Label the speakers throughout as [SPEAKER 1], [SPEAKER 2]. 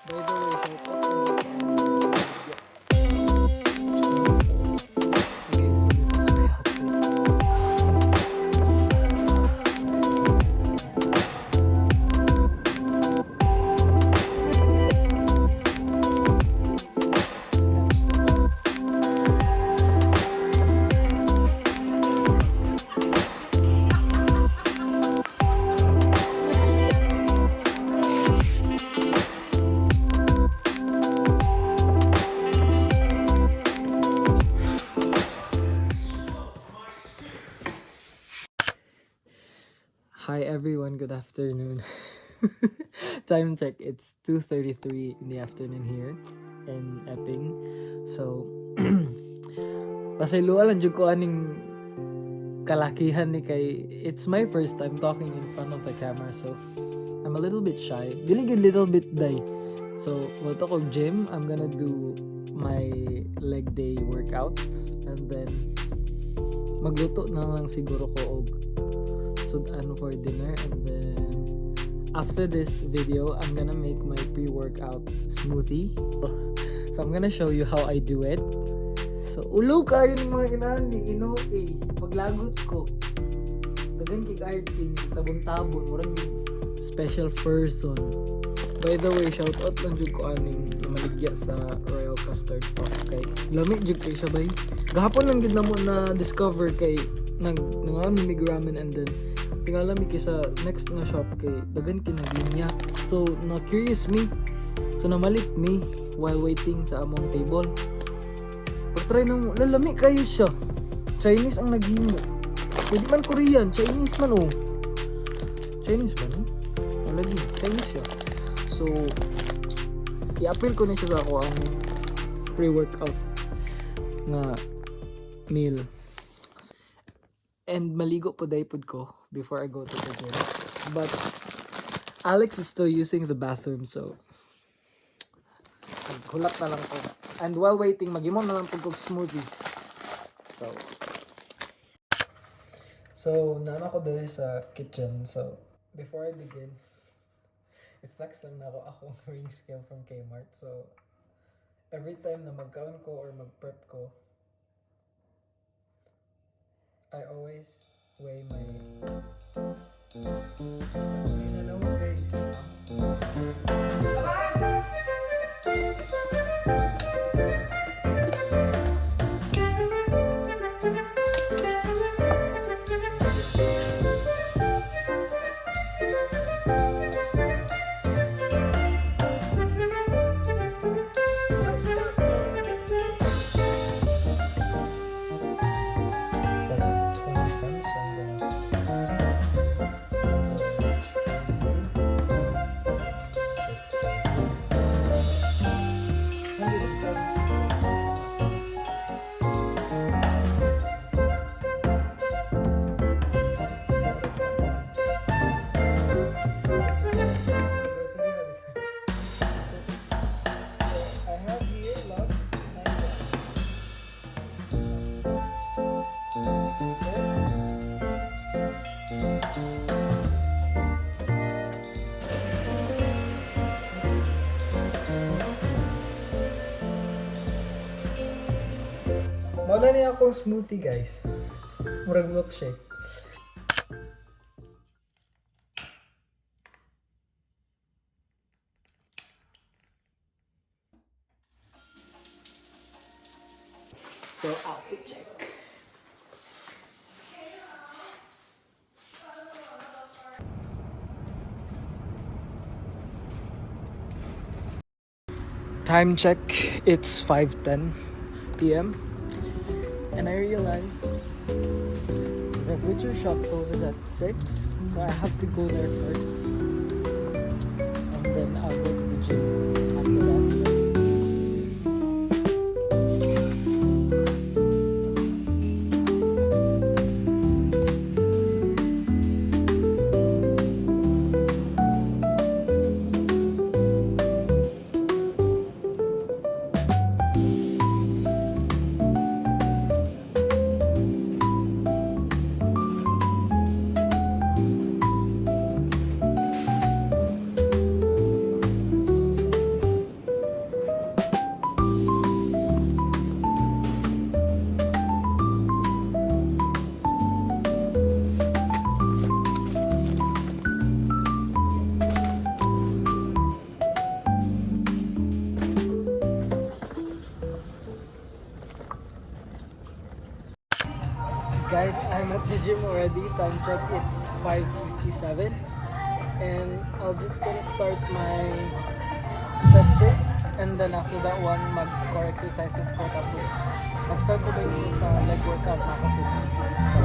[SPEAKER 1] By the way, shout out okay, so this is my outfit. Hi everyone, good afternoon. Time check, it's 2:33 in the afternoon here in Epping. So, pasayloa lang jud ko aning kalakihan ni kay it's my first time talking in front of the camera, so I'm a little bit shy. Dili gid little bit day. So, mo to kog gym, I'm gonna do my leg day workouts and then magluto na lang siguro ko og sudan for dinner, and then after this video I'm gonna make my pre-workout smoothie. So I'm gonna show you how I do it. So ulo kayo ng mga inahan ni Inoe, maglagot ko dagan kay Artin yung tabon-tabon murag yung special person. By the way, shout out lang jud ko aning namaligya sa Royal Custard Puff kay lamig jud kay siya bay. Gahapon lang gid namo na discover kay nangaon ni ramen, and then tingala mi kisa next nga shop kay dagan kinalinya. So na curious me, so namalit me while waiting sa among table. Pag-try na mo, lalami kayo siya. Chinese ang naghimo. Hindi man Korean, Chinese man oh. Chinese man oh. Lagi, Chinese siya. So i-appeal ko na siya sa ako ang pre-workout nga meal. And maligo po daypod ko before I go to the gym. But Alex is still using the bathroom, so hulak na lang ko. And while waiting, mag-imon na lang po kong smoothie. So nana ko dali sa kitchen. So before I begin, i-flex lang na ako weighing scale from Kmart. So every time na mag-count ko or mag-prep ko, I always weigh my... So, yun na naman guys. Wala niya akong smoothie guys. Murag milkshake. So outfit check. Time check, it's 5:10 p.m. and I realized the butcher shop closes at 6, so I have to go there first, and then I'll go to the gym after that. guys, I'm at the gym already. Time check, it's 5:57. And I'll just gonna start my stretches. And then after that one, mag-core exercises ko. Tapos mag-start ko din sa leg workout na kapatid. So,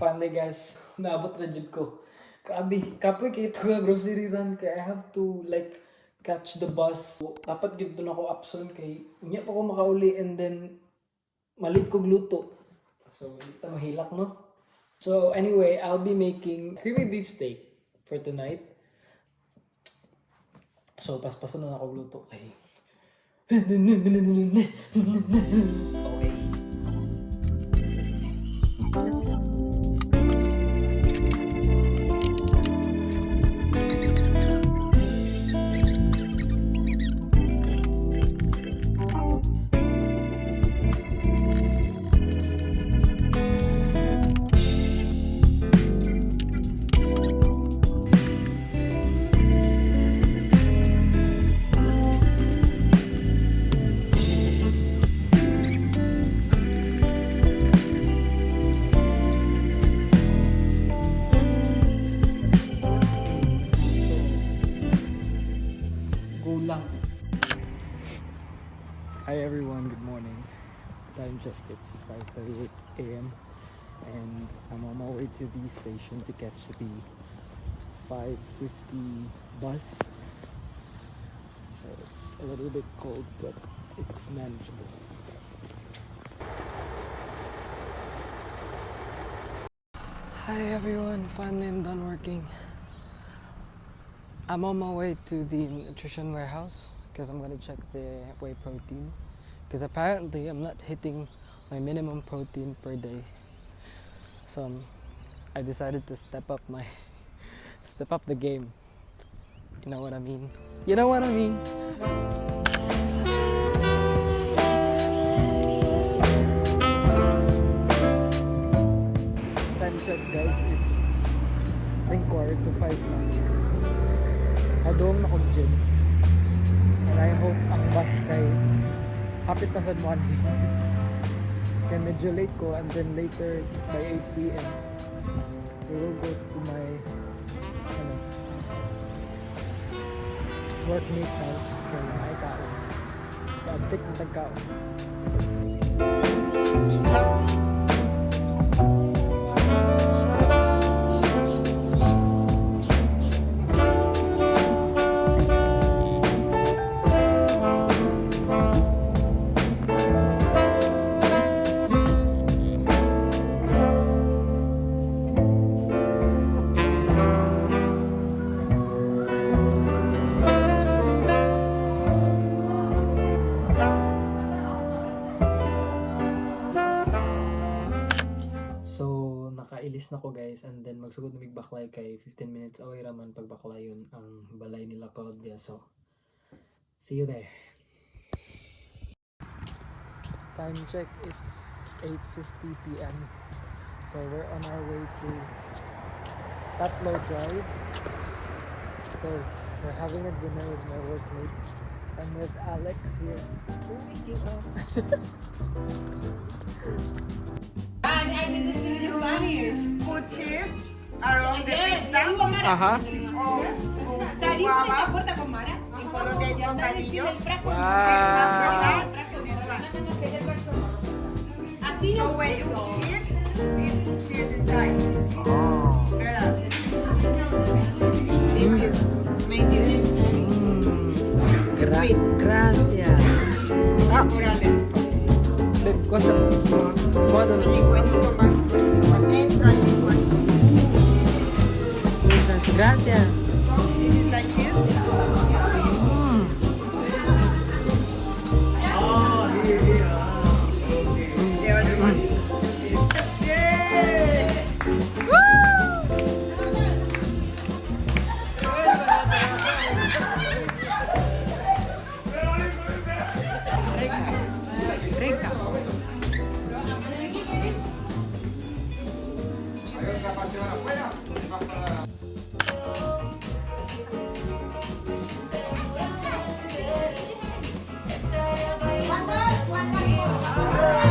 [SPEAKER 1] finally guys, naabot na jud ko. Grabe, kapoy kay ito nga grocery run kay I have to like catch the bus. Dapat gid na ako absent kay unya pa ko makauli and then malit ko gluto. So, hindi ta mahilak no. So anyway, I'll be making creamy beef steak for tonight. So paspason na ako gluto kay okay. Hi everyone, good morning. Time check, it's 5:38 a.m. and I'm on my way to the station to catch the 5:50 bus. So it's a little bit cold, but it's manageable. Hi everyone, finally I'm done working. I'm on my way to the nutrition warehouse because I'm gonna check the whey protein, because apparently I'm not hitting my minimum protein per day. So I decided to step up the game. You know what I mean? You know what I mean? Time check guys, it's I think 4:45 now. Nadong na kong gym. And I hope ang bus kay hapit na sa Monday. Kaya medyo late ko, and then later by 8 p.m. we will go to my workmate's house kaya may kaon. Sa abtik na tagkaon. So, nakailis na ko guys, and then magsugod na migbaklay kay 15 minutes away raman pagbaklayon ang balay nila Claudia. So, see you there. Time check, it's 8:50 p.m. So, we're on our way to Tatlo Drive because we're having a dinner with my workmates. I'm with Alex here.
[SPEAKER 2] I didn't speak Spanish.
[SPEAKER 3] Put cheese around the pizza.
[SPEAKER 1] Ajá.
[SPEAKER 3] Guava. In Colombia it's bocadillo.
[SPEAKER 1] Wow.
[SPEAKER 3] So when you eat, this cheese inside.
[SPEAKER 1] Oh.
[SPEAKER 3] Make this. Sweet.
[SPEAKER 1] Gracias. Ah, babe, cosa? Cuadro. Muchas gracias.
[SPEAKER 3] This is the cheese. The other one.
[SPEAKER 1] Rica.
[SPEAKER 3] One more.